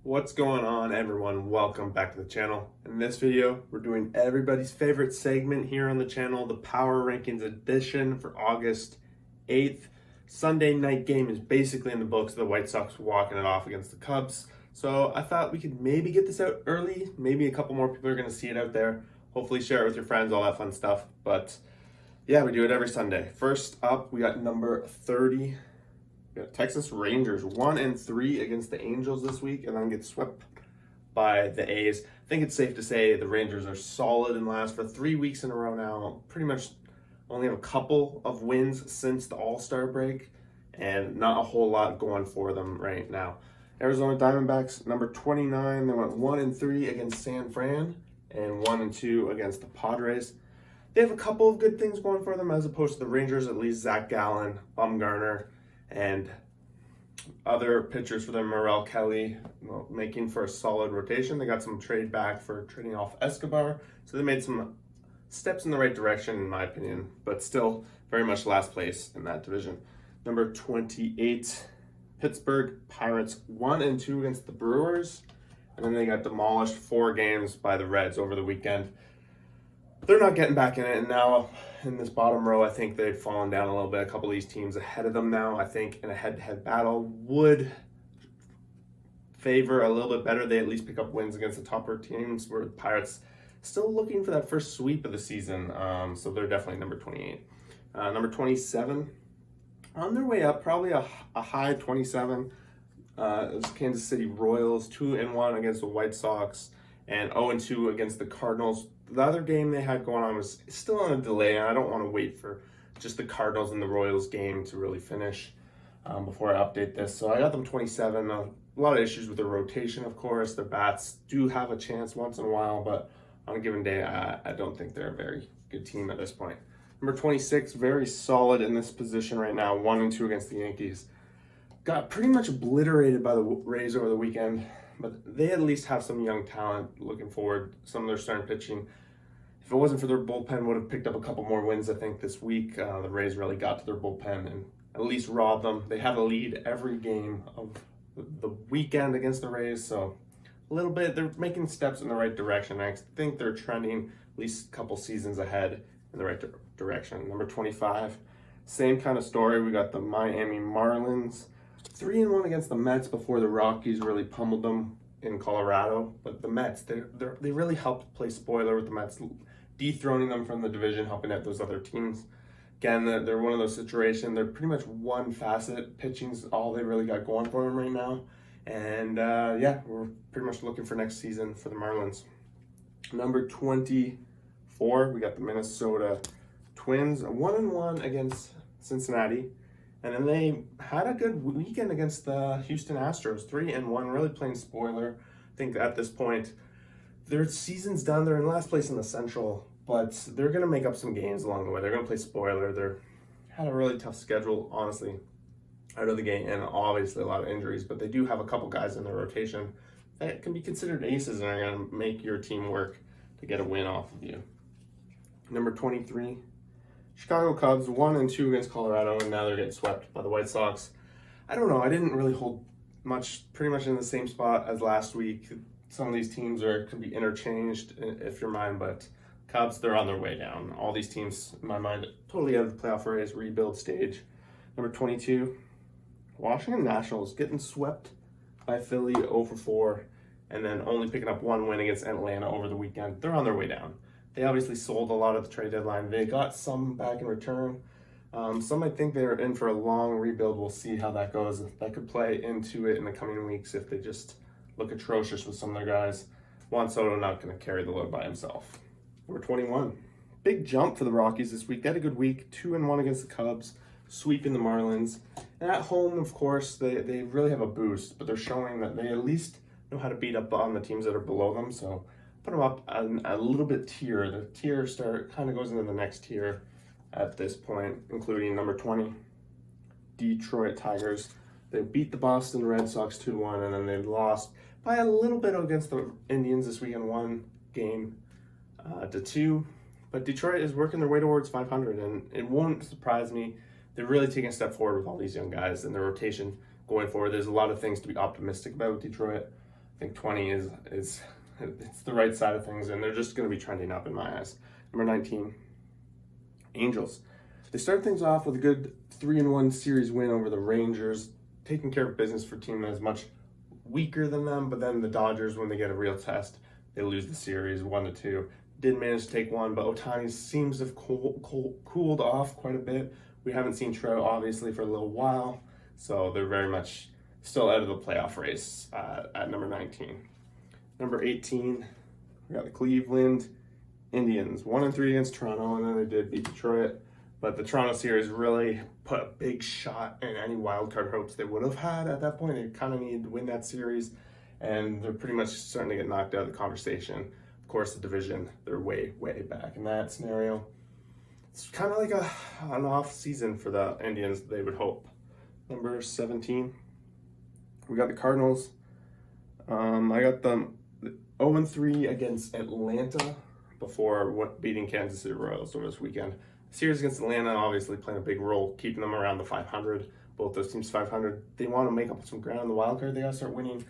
What's going on, everyone? Welcome back to the channel. In this video, we're doing everybody's favorite segment here on the channel, the Power Rankings edition for August 8th. Sunday night game is basically in the books. The White Sox walking it off against the Cubs. So I thought we could maybe get this out early. Maybe a couple more people are going to see it out there. Hopefully share it with your friends, all that fun stuff. But yeah, we do it every Sunday. First up, we got number 30. Texas Rangers 1-3 against the Angels this week and then get swept by the A's. I think it's safe to say the Rangers are solid and last for 3 weeks in a row now. Pretty much only have a couple of wins since the All-Star break and not a whole lot going for them right now. Arizona Diamondbacks, number 29, they went 1-3 against San Fran and 1-2 against the Padres. They have a couple of good things going for them as opposed to the Rangers, at least Zach Gallen, Bumgarner, and other pitchers for them, Morel Kelly, making for a solid rotation. They got some trade back for trading off Escobar, so they made some steps in the right direction, in my opinion, but still very much last place in that division. Number 28, Pittsburgh Pirates 1-2 against the Brewers, and then they got demolished 4 games by the Reds over the weekend. They're not getting back in it, and now in this bottom row, I think they've fallen down a little bit. A couple of these teams ahead of them now, I think, in a head-to-head battle would favor a little bit better. They at least pick up wins against the topper teams, where the Pirates still looking for that first sweep of the season, so they're definitely number 28. Number 27, on their way up, probably a high 27, is Kansas City Royals, 2-1 against the White Sox, and 0-2 against the Cardinals. The other game they had going on was still on a delay, and I don't want to wait for just the Cardinals and the Royals game to really finish before I update this. So I got them 27. A lot of issues with their rotation, of course. Their bats do have a chance once in a while, but on a given day, I don't think they're a very good team at this point. Number 26, very solid in this position right now, 1-2 against the Yankees. Got pretty much obliterated by the Rays over the weekend, but they at least have some young talent looking forward. Some of their starting pitching, if it wasn't for their bullpen, would have picked up a couple more wins, I think, this week. The Rays really got to their bullpen and at least robbed them. They had a lead every game of the weekend against the Rays, so a little bit, they're making steps in the right direction. I think they're trending at least a couple seasons ahead in the right direction. Number 25, same kind of story. We got the Miami Marlins, 3-1 against the Mets before the Rockies really pummeled them in Colorado. But the Mets, they really helped play spoiler with the Mets, dethroning them from the division, helping out those other teams. Again, they're one of those situations. They're pretty much one facet. Pitching's all they really got going for them right now. And yeah, we're pretty much looking for next season for the Marlins. Number 24, we got the Minnesota Twins, 1-1 against Cincinnati. And then they had a good weekend against the Houston Astros, 3-1, really playing spoiler. I think at this point, their season's done. They're in last place in the Central, but they're going to make up some games along the way. They're going to play spoiler. They're had a really tough schedule, honestly, out of the game, and obviously a lot of injuries, but they do have a couple guys in their rotation that can be considered aces and are going to make your team work to get a win off of you. Number 23. Chicago Cubs 1-2 against Colorado, and now they're getting swept by the White Sox. I don't know. I didn't really hold pretty much in the same spot as last week. Some of these teams could be interchanged, if you're mine, but Cubs, they're on their way down. All these teams, in my mind, totally out of the playoff race, rebuild stage. Number 22, Washington Nationals getting swept by Philly 0-4, and then only picking up 1 win against Atlanta over the weekend. They're on their way down. They obviously sold a lot at the trade deadline. They got some back in return. Some might think they're in for a long rebuild. We'll see how that goes. That could play into it in the coming weeks if they just look atrocious with some of their guys. Juan Soto not going to carry the load by himself. Number 21. Big jump for the Rockies this week. They had a good week. 2-1 against the Cubs, sweeping the Marlins. And at home, of course, they really have a boost, but they're showing that they at least know how to beat up on the teams that are below them. So put them up a little bit tier. The tier kind of goes into the next tier at this point, including number 20, Detroit Tigers. They beat the Boston Red Sox 2-1, and then they lost by a little bit against the Indians this weekend, 1-2. But Detroit is working their way towards 500, and it won't surprise me. They're really taking a step forward with all these young guys and their rotation going forward. There's a lot of things to be optimistic about with Detroit. I think 20 is it's the right side of things, and they're just going to be trending up in my eyes. Number 19, Angels. They start things off with a good 3-1 series win over the Rangers, taking care of business for a team that is much weaker than them. But then the Dodgers, when they get a real test, they lose the series 1-2. Did manage to take one, but Ohtani seems to have cooled off quite a bit. We haven't seen Trout, obviously, for a little while, so they're very much still out of the playoff race at number 19. Number 18, we got the Cleveland Indians. 1-3 against Toronto, and then they did beat Detroit. But the Toronto series really put a big shot in any wildcard hopes they would have had at that point. They kind of needed to win that series, and they're pretty much starting to get knocked out of the conversation. Of course, the division, they're way, way back in that scenario. It's kind of like an off season for the Indians, they would hope. Number 17, we got the Cardinals. I got them 0-3 against Atlanta before beating Kansas City Royals over this weekend. The series against Atlanta obviously playing a big role, keeping them around the 500. Both those teams 500. They want to make up some ground in the wild card. They got to start winning.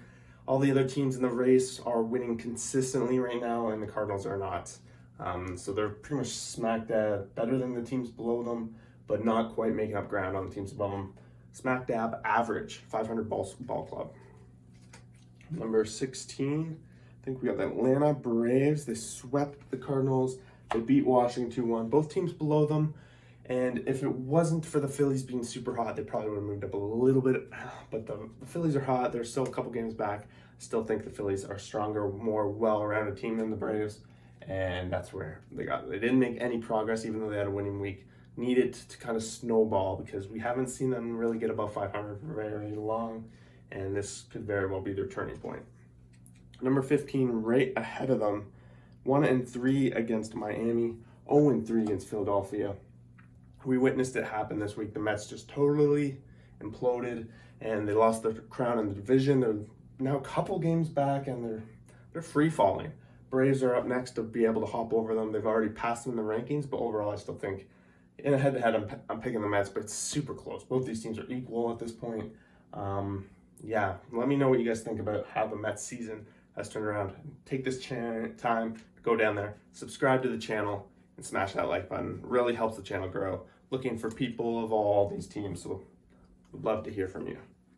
All the other teams in the race are winning consistently right now, and the Cardinals are not. So they're pretty much smack dab, better than the teams below them, but not quite making up ground on the teams above them. Smack dab average, 500 ball club. Number 16, I think we got the Atlanta Braves. They swept the Cardinals. They beat Washington 2-1. Both teams below them. And if it wasn't for the Phillies being super hot, they probably would have moved up a little bit. But the Phillies are hot. They're still a couple games back. I still think the Phillies are stronger, more well-rounded team than the Braves. And that's where they got it. They didn't make any progress, even though they had a winning week. Needed to kind of snowball because we haven't seen them really get above 500 for very long. And this could very well be their turning point. Number 15, right ahead of them. 1-3 against Miami. 0-3 against Philadelphia. We witnessed it happen this week. The Mets just totally imploded, and they lost their crown in the division. They're now a couple games back, and they're free falling. Braves are up next to be able to hop over them. They've already passed them in the rankings, but overall, I still think in a head-to-head, I'm picking the Mets, but it's super close. Both these teams are equal at this point. Yeah, let me know what you guys think about how the Mets season has turned around. Take this time to go down there, subscribe to the channel, and smash that like button. Really helps the channel grow. Looking for people of all these teams, so would love to hear from you.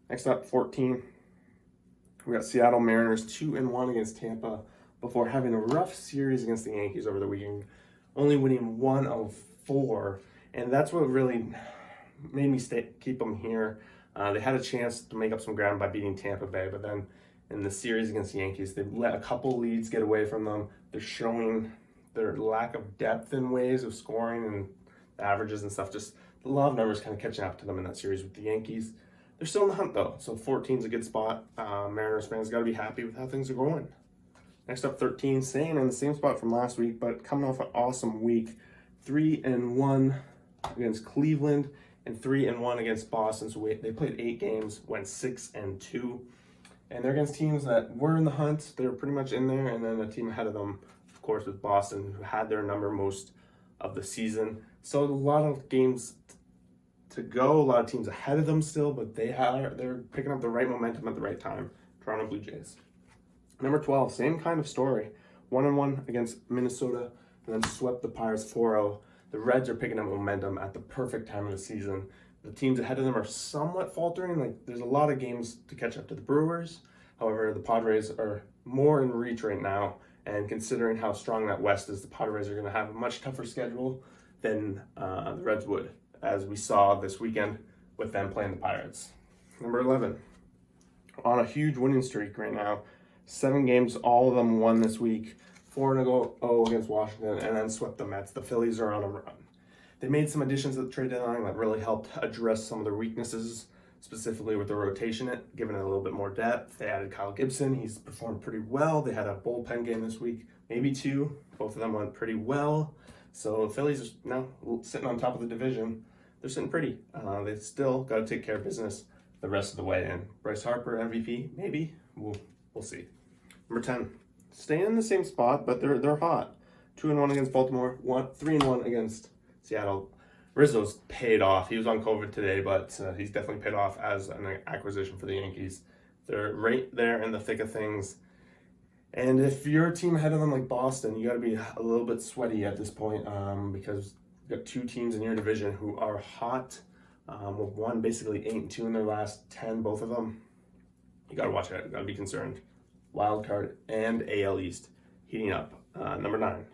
Next up, 14. We got Seattle Mariners 2-1 against Tampa before having a rough series against the Yankees over the weekend, only winning 1 of 4, and that's what really made me keep them here. They had a chance to make up some ground by beating Tampa Bay, but then in the series against the Yankees, they let a couple leads get away from them. They're showing their lack of depth in ways of scoring and averages and stuff. Just the law of numbers kind of catching up to them in that series with the Yankees. They're still in the hunt though, so 14 is a good spot. Mariners fans got to be happy with how things are going. Next up, 13, staying in the same spot from last week, but coming off an awesome week. 3-1 against Cleveland and 3-1 against Boston. So they played 8 games, went 6-2. And they're against teams that were in the hunt. They're pretty much in there. And then a team ahead of them, of course, with Boston, who had their number most of the season. So a lot of games to go, a lot of teams ahead of them still, but they're picking up the right momentum at the right time. Toronto Blue Jays. Number 12, same kind of story. 1-1 against Minnesota, and then swept the Pirates 4-0. The Reds are picking up momentum at the perfect time of the season. The teams ahead of them are somewhat faltering. Like, there's a lot of games to catch up to the Brewers. However, the Padres are more in reach right now. And considering how strong that West is, the Padres are going to have a much tougher schedule than the Reds would, as we saw this weekend with them playing the Pirates. Number 11, on a huge winning streak right now. 7 games, all of them won this week. 4-0 against Washington, and then swept the Mets. The Phillies are on a run. They made some additions at the trade deadline that really helped address some of their weaknesses, specifically with the rotation, giving it a little bit more depth. They added Kyle Gibson. He's performed pretty well. They had a bullpen game this week, maybe 2. Both of them went pretty well. So the Phillies are now sitting on top of the division. They're sitting pretty. They still got to take care of business the rest of the way. And Bryce Harper, MVP, maybe. We'll see. Number 10, staying in the same spot, but they're hot. 2-1 against Baltimore, 3-1 against Seattle. Rizzo's paid off. He was on COVID today, but he's definitely paid off as an acquisition for the Yankees. They're right there in the thick of things. And if you're a team ahead of them like Boston, you got to be a little bit sweaty at this point because you've got two teams in your division who are hot. With one basically 8-2 in their last 10, both of them. You got to watch it. You got to be concerned. Wild card and AL East heating up. Number 9,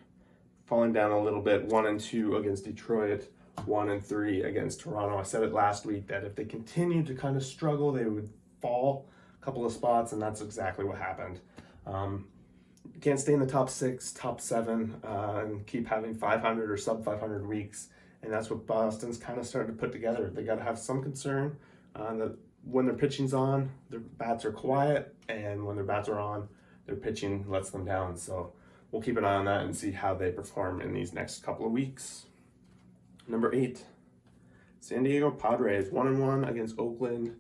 falling down a little bit. 1-2 against Detroit. 1-3 against Toronto. I said it last week that if they continued to kind of struggle, they would fall a couple of spots, and that's exactly what happened. You can't stay in the top 6, top 7, and keep having 500 or sub 500 weeks. And that's what Boston's kind of starting to put together. They got to have some concern that when their pitching's on, their bats are quiet, and when their bats are on, their pitching lets them down. So we'll keep an eye on that and see how they perform in these next couple of weeks. Number 8, San Diego Padres, 1-1 against Oakland,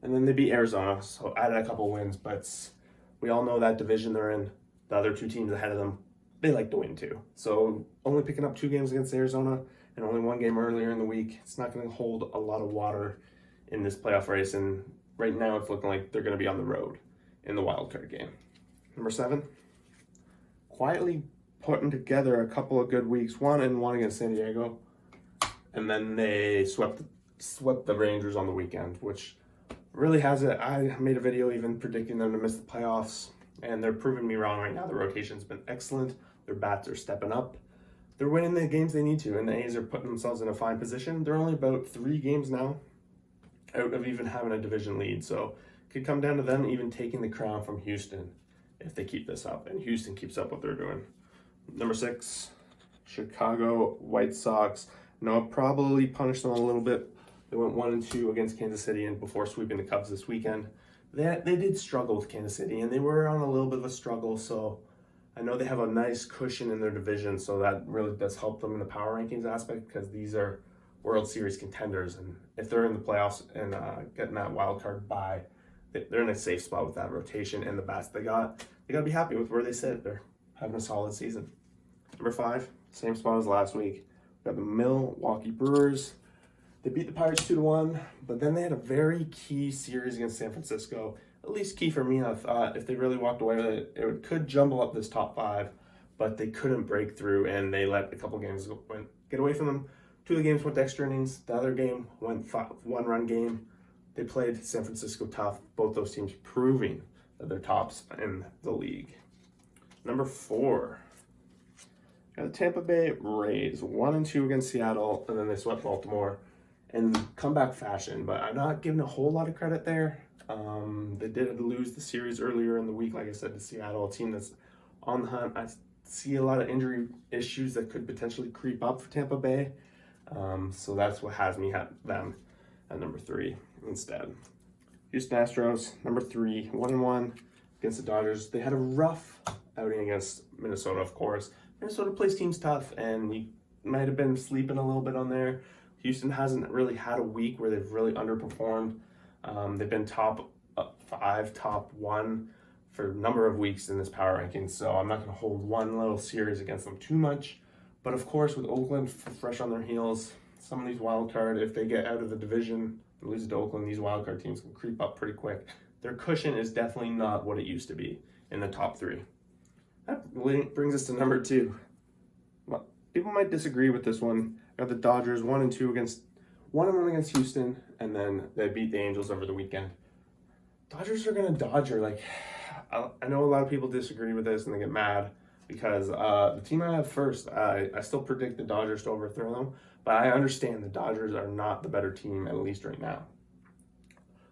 and then they beat Arizona, so added a couple wins, but we all know that division they're in. The other two teams ahead of them, they like to win too. So only picking up 2 games against Arizona and only 1 game earlier in the week, it's not going to hold a lot of water in this playoff race, and right now it's looking like they're going to be on the road in the wild card game. Number 7, quietly putting together a couple of good weeks, 1-1 against San Diego, and then they swept the Rangers on the weekend, which really has it. I made a video even predicting them to miss the playoffs, and they're proving me wrong right now. The rotation's been excellent. Their bats are stepping up. They're winning the games they need to, and the A's are putting themselves in a fine position. They're only about 3 games now out of even having a division lead, so it could come down to them even taking the crown from Houston if they keep this up, and Houston keeps up what they're doing. Number 6, Chicago White Sox. Noah probably punished them a little bit. They went 1-2 against Kansas City and before sweeping the Cubs this weekend. They did struggle with Kansas City, and they were on a little bit of a struggle, so I know they have a nice cushion in their division, so that really does help them in the power rankings aspect because these are World Series contenders, and if they're in the playoffs and getting that wild card bye, they're in a safe spot with that rotation and the bats they got. They got to be happy with where they sit. They're having a solid season. Number 5, same spot as last week. We got the Milwaukee Brewers. They beat the Pirates 2-1, but then they had a very key series against San Francisco. At least key for me. I thought if they really walked away with it, it could jumble up this top 5, but they couldn't break through, and they let a couple games get away from them. 2 of the games went to extra innings. The other game went 1-run game. They played San Francisco tough. Both those teams proving that they're tops in the league. Number 4. Got the Tampa Bay Rays, 1-2 against Seattle, and then they swept Baltimore in comeback fashion, but I'm not giving a whole lot of credit there. They did lose the series earlier in the week, like I said, to Seattle, a team that's on the hunt. I see a lot of injury issues that could potentially creep up for Tampa Bay, so that's what has me at them at number 3 instead. Houston Astros, number 3, 1-1 against the Dodgers. They had a rough outing against Minnesota, of course. Minnesota plays teams tough, and we might have been sleeping a little bit on there. Houston hasn't really had a week where they've really underperformed. They've been top 5, top 1 for a number of weeks in this power ranking, so I'm not going to hold one little series against them too much. But of course, with Oakland fresh on their heels, some of these wild card, if they get out of the division and lose to Oakland, these wild card teams can creep up pretty quick. Their cushion is definitely not what it used to be in the top 3. That brings us to number 2. Well, people might disagree with this one. Got the Dodgers 1-2 against 1-1 against Houston, and then they beat the Angels over the weekend. Dodgers are gonna Dodger. Like, I know a lot of people disagree with this and they get mad because the team I have first, I still predict the Dodgers to overthrow them, but I understand the Dodgers are not the better team, at least right now.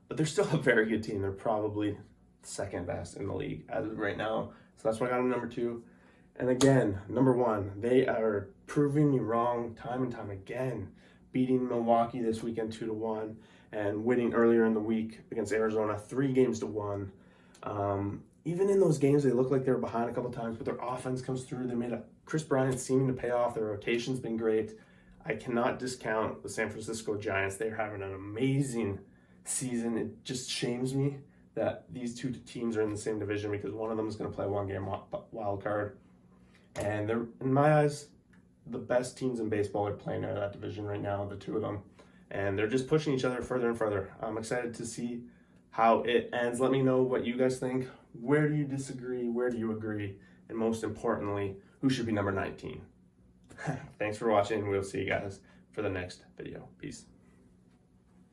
But they're still a very good team. They're probably second best in the league as of right now. So that's why I got them number 2. And again, number 1, they are proving me wrong time and time again, beating Milwaukee this weekend 2-1 and winning earlier in the week against Arizona 3-1. Even in those games, they look like they were behind a couple times, but their offense comes through. They made a Chris Bryant seeming to pay off. Their rotation's been great. I cannot discount the San Francisco Giants. They're having an amazing season. It just shames me that these 2 teams are in the same division because one of them is going to play 1-game wild card. And they're, in my eyes, the best teams in baseball are playing out of that division right now, the 2 of them. And they're just pushing each other further and further. I'm excited to see how it ends. Let me know what you guys think. Where do you disagree? Where do you agree? And most importantly, who should be number 19? Thanks for watching. We'll see you guys for the next video. Peace.